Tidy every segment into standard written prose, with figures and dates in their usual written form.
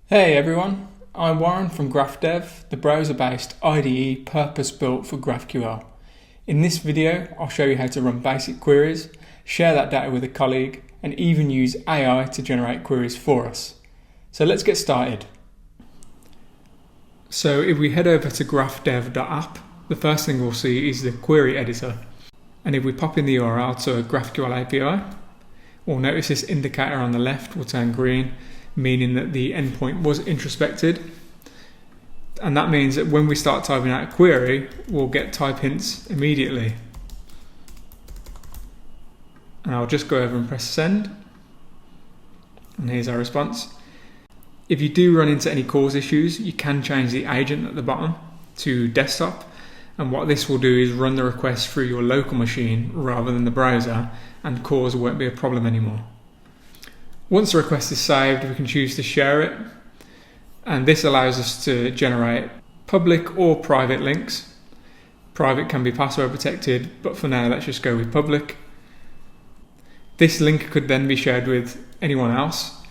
Hey everyone, I'm Warren from GraphDev, the browser-based IDE purpose-built for GraphQL. In this video, I'll show you how to run basic queries, share that data with a colleague, and even use AI to generate queries for us. So let's get started. So if we head over to graphdev.app, the first thing we'll see is the query editor. And if we pop in the URL to a GraphQL API, we'll notice this indicator on the left will turn green, meaning that the endpoint was introspected. And that means that when we start typing out a query, we'll get type hints immediately. And I'll just go over and press send. And here's our response. If you do run into any cause issues, you can change the agent at the bottom to desktop. And what this will do is run the request through your local machine rather than the browser, and cause won't be a problem anymore. Once the request is saved, we can choose to share it, and this allows us to generate public or private links. Private can be password protected, but for now let's just go with public. This link could then be shared with anyone else.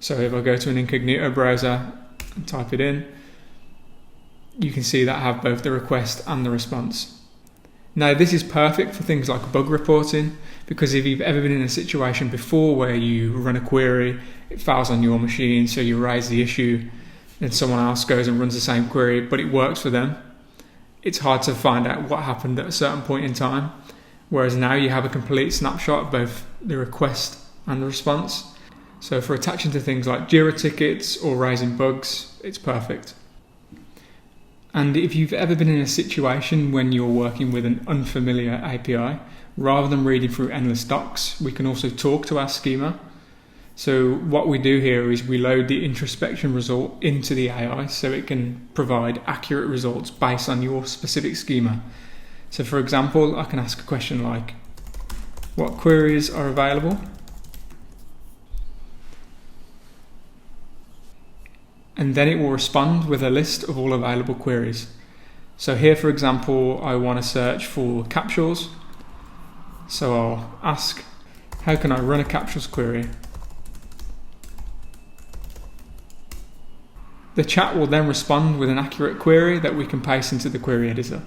So if I go to an incognito browser and type it in, you can see that I have both the request and the response. Now this is perfect for things like bug reporting, because if you've ever been in a situation before where you run a query, it fails on your machine, so you raise the issue, then someone else goes and runs the same query, but it works for them. It's hard to find out what happened at a certain point in time, whereas now you have a complete snapshot of both the request and the response. So for attaching to things like Jira tickets or raising bugs, it's perfect. And if you've ever been in a situation when you're working with an unfamiliar API, rather than reading through endless docs, we can also talk to our schema. So what we do here is we load the introspection result into the AI so it can provide accurate results based on your specific schema. So for example, I can ask a question like, what queries are available? And then it will respond with a list of all available queries. So here, for example, I want to search for capsules. So I'll ask, how can I run a capsules query? The chat will then respond with an accurate query that we can paste into the query editor.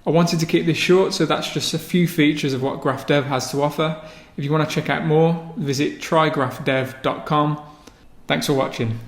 I wanted to keep this short, so that's just a few features of what GraphDev has to offer. If you want to check out more, visit trygraphdev.com. Thanks for watching.